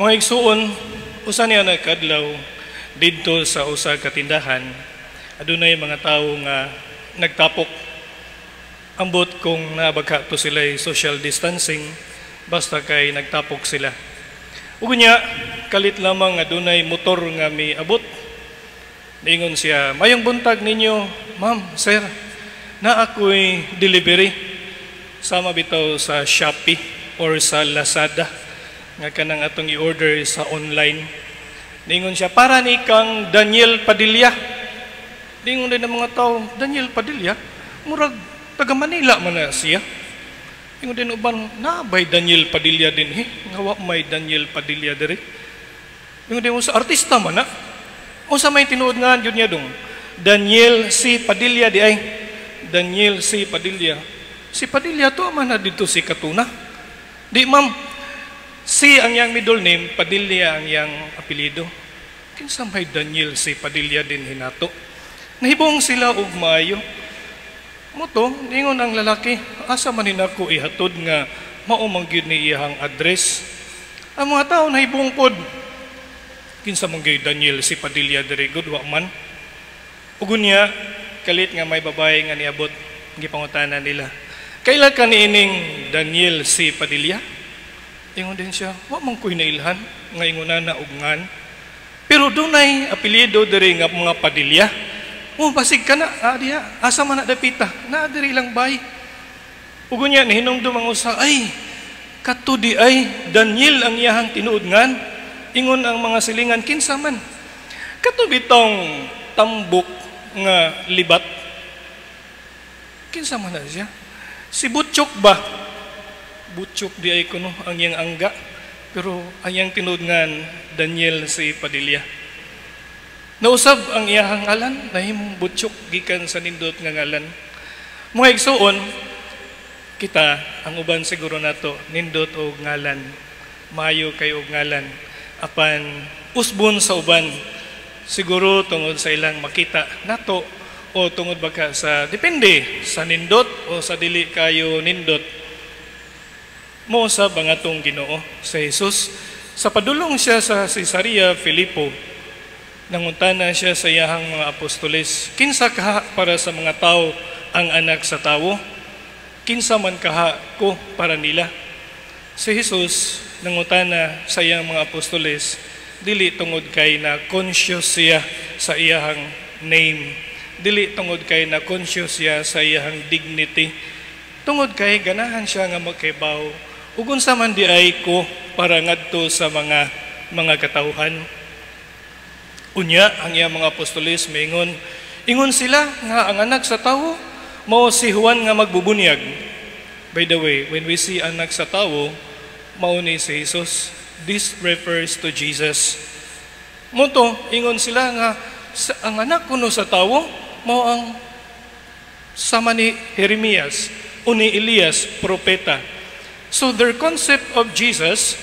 Mga igsuon, usa niya nagkadlaw didto sa usa ka tindahan. Adunay mga tawo nga nagtapok. Ambot kung nabagka to sila social distancing, basta kay nagtapok sila. Ug nya kalit lamang adunay motor nga miabot. Ningon siya, "Mayong buntag ninyo, ma'am, sir. Na ako'y delivery sama bitaw sa Shopee or sa Lazada nga kanang atong i-order sa online." Ningon siya, "Para ni kang Daniel Padilla." Ningon din ang mga tao, "Daniel Padilla? Murag taga Manila man na siya." Ningon din uban, "Nabay Daniel Padilla din ngawa may Daniel Padilla diri." Ningon din sa artista man na. O sa may tinuod nga yun niya dong, Daniel C. Padilla di ay. Daniel C. Padilla. Si Padilla to man na dito si Katuna. Di ma'am, C ang yang middle name, Padilla ang yang apelido. Kinsa may Daniel C. Padilla din hinato. Nahibong sila og maayo. Moto, ningon ang lalaki, asa man hinako ihatod nga mao man gyud ni iyang address. Ang mga tao nahibong pod. Kinsa man gyud Daniel C. Padilla diri gud wa man. Ug unya kalit nga may babae nga niabot, gipangutana nila, "Kaila ka niining Daniel C. Padilla?" Ingon din siya, "Wa man ko'y nailhan nga ingunana og ngan. Pero dunay apelyido diri nga mga Padilla." "Oh, basig ka na, diha, asa man na dapita, naa diri lang bay." Ug unya nihinungdom ang usa, "Ay, kato di ay Daniel ang iyahang tinuod ngan." Ingon ang mga silingan, "Kinsa man?" "Kato bitong tambok nga libat." "Kinsa man na siya?" "Si Butchok ba?" Butchok di ay kuno ang iyang angga, pero ang iyang tinuod ngan Daniel C. Padilla. Nausab ang iyahang ngalan, nahimong Butchok gikan sa nindot nga ngalan. Mga igsuon, kita ang uban siguro nato nindot og ngalan, maayo kay og ngalan. Apan usbon sa uban, siguro tungod sa ilang makita nato o tungod baka sa depende sa nindot o sa dili kayo nindot. Mo sa bangatong Ginoo sa Jesus, sa padulong siya sa Cesarea Filipo, nangutana siya sa iyahang mga apostoles, "Kinsa kaha para sa mga tao ang anak sa tawo? Kinsa man kaha ko para nila?" Si Jesus nangutana sa iyang mga apostoles, dili tungod kay na conscious siya sa iyahang name, dili tungod kay na conscious siya sa iyahang dignity, tungod kay ganahan siya nga magkaibaw ug unsa man di ay ko para ngadto sa mga katawhan. Unya ang iyang mga apostoles ingon sila nga ang anak sa tawo mao si Juan nga magbubunyag. By the way, when we see anak sa tawo, mao ni si Jesus. This refers to Jesus. Moto, ingon sila nga ang anak kuno sa tawo mao ang sama ni Jeremias o ni Elias, propeta. So their concept of Jesus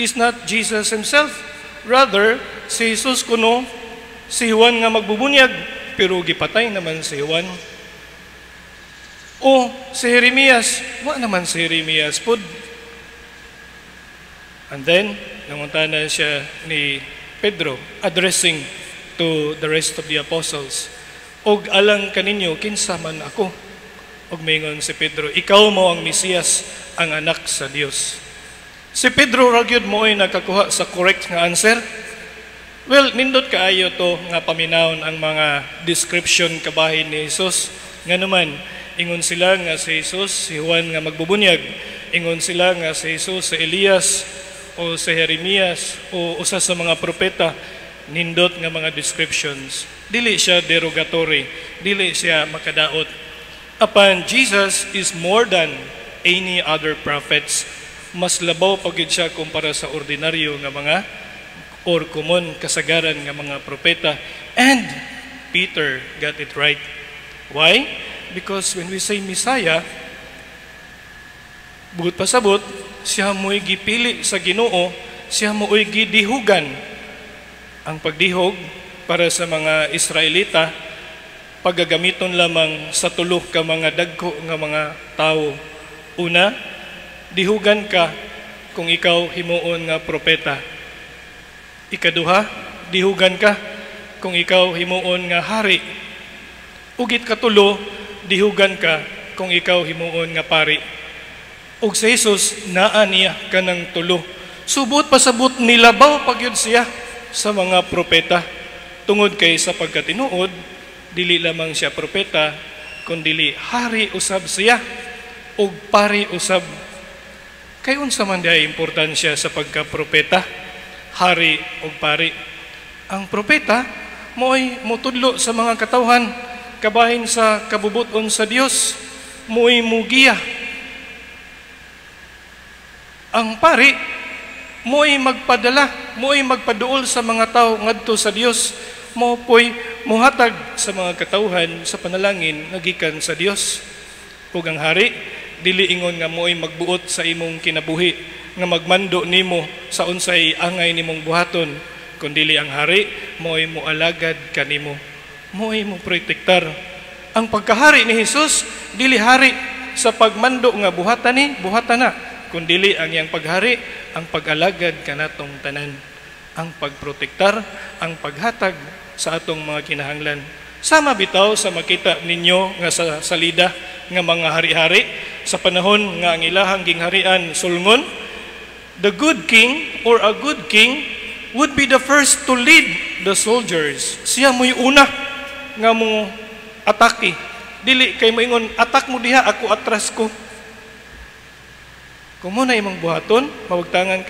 is not Jesus himself. Rather, si Jesus kuno si Juan nga magbubunyag, pero gipatay naman si Juan. O si Jeremias, wa naman si Jeremias pod. And then, nangutana siya ni Pedro, addressing to the rest of the apostles, "Og alang kaninyo, kinsa man ako?" Og mingon si Pedro, "Ikaw mo ang Mesiyas, ang anak sa Dios." Si Pedro ragyod mo ay nakakuha sa correct nga answer. Well, nindot kaayo to nga paminawon ang mga description kabahin ni Jesus. Nga naman, ingon sila nga si Jesus, si Juan nga magbubunyag. Ingon sila nga si Jesus, si Elias, o si Jeremias, o usa sa mga propeta. Nindot nga mga descriptions. Dili siya derogatory, dili siya makadaot. Apan Jesus is more than any other prophets. Mas labaw pagid siya kumpara sa ordinaryo nga mga or common kasagaran nga mga propeta. And Peter got it right. Why? Because when we say Messiah, buot pasabot, siya mo'y gipili sa Ginoo, siya mo'y gidihugan. Ang pagdihog para sa mga Israelita, paggagamiton lamang sa tulo ka mga dagko nga mga tao. Una, dihugan ka kung ikaw himuon nga propeta. Ikaduha, dihugan ka kung ikaw himuon nga hari. Ugit katulo, dihugan ka kung ikaw himuon nga pari. Ug sa Jesus, naa niya ka ng tulo. Subot pasabot nilabaw pagyud siya sa mga propeta. Tungod kay sa pagkatinuod, dili lamang siya propeta, kundili hari usab siya, ug pari usab. Kay unsa man diay importansya sa pagka-propeta, hari ug pari. Ang propeta mo'y mutudlo sa mga katawhan, kabahin sa kabubuton sa Dios, mo'y mugiya. Ang pari mo'y magpadala, mo'y magpaduol sa mga tao ngadto sa Dios, mo po'y muhatag sa mga katawhan sa panalangin nga gikan sa Dios. Ug ang hari dili ingon nga mo'y magbuot sa imong kinabuhi nga magmando nimo sa unsay angay nimong buhaton, kundili ang hari mo'y mualagad kanimo, mo'y mo protektar. Ang pagkahari ni Jesus dili hari sa pagmando nga buhatan ni buhatan na, kundili ang iyang paghari ang pag-alagad kanatong tanan, ang pagprotektar, ang paghatag sa atong mga kinahanglan. Sama bitaw sa makita ninyo nga sa salida nga mga hari-hari sa panahon nga ang ilahang gingharian sulngon. The good king or a good king would be the first to lead the soldiers. Siya mo'y una nga mo atake. Dili kay moingon, atak mo diha, ako atras ko. Kung muna imong buhaton, mawagtangan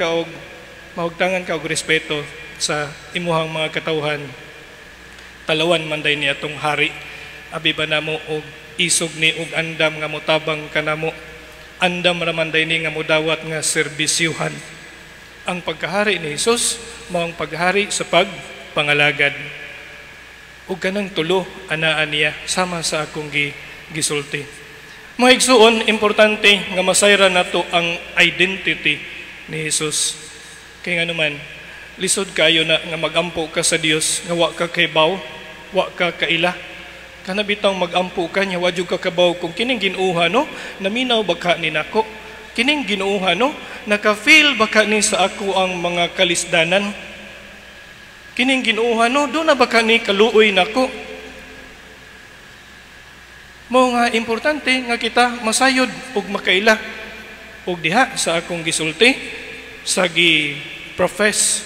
ka og respeto sa imuhang mga katawhan. Talawan man day ni atong hari, abi ba namo og isog ni og andam nga motabang kanamo, andam ra man day ni nga modawat nga serbisyuhan. Ang pagkahari ni Jesus mao ang paghari sa pagpangalagad. Ug kanang tulo anaa niya sama sa akong gisulti. Mga igsuon, importante nga masayra nato ang identity ni Jesus. Kaya nga naman, lisod kayo na nga magampo ka sa Dios, nga wa ka kaybaw, wa ka kaila. Kana bitang magampo ka nya, wa jud ka kabaw kung kining ginuha no, naminaw ba ka ni nako? Kining ginuha no, naka-feel ba ka ni sa ako ang mga kalisdanan? Kining ginuha no, do na ba ka ni kaluoy nako? Mo nga importante nga kita masayod ug makaila. Ug diha sa akong gisulti, sa gi-profess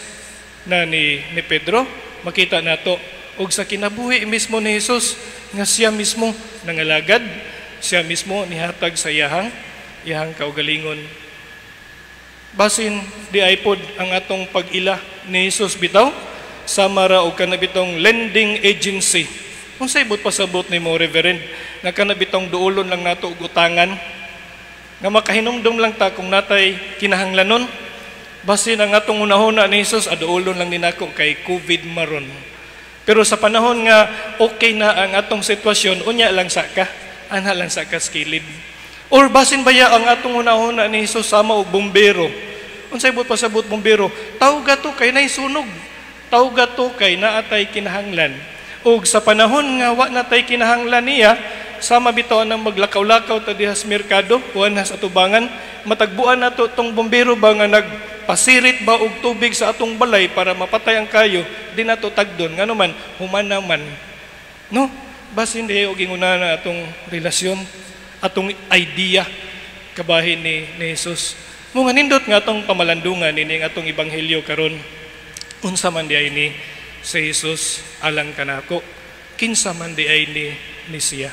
na ni Pedro, makita nato ug sa kinabuhi mismo ni Jesus nga siya mismo nangalagad, siya mismo nihatag sa iyahang kaugalingon. Basin di ay pod ang atong pag-ila ni Jesus bitaw, sama ra og kanabitong lending agency. Kung sa ibot pasabot ni mo, Reverend, nga kanabitong duulon lang nato og utangan, nga makahinumdum lang ta kung natay kinahanglanon, basin ang atong unahuna ni Jesus, aduulon lang din ako kay COVID maron. Pero sa panahon nga okay na ang atong sitwasyon, unya lang sa ka, ana lang sa ka skilid. Or basin baya ang atong unahuna ni Jesus sama og bumbero. Kung sa ibot pasabot bumbero, tawga to kay nay sunog, tawga to kay naatay kinahanglan. Ug sa panahon nga wa natay kinahanglan niya, sama bitaw nang maglakaw-lakaw ta diha sa merkado, kuan sa atubangan, matagbuan nato tong bombero ba nga nagpasirit ba og tubig sa atong balay para mapatay ang kayo, di nato tagdon ngano man human naman. No, basin di og inguna na atong relasyon, atong idea kabahin ni Jesus. Mo nga nindot nga atong pamalandungan ini atong ebanghelyo karon. Unsa man di ay ni sa Jesus alang kanako, kinsa man di ay ni siya.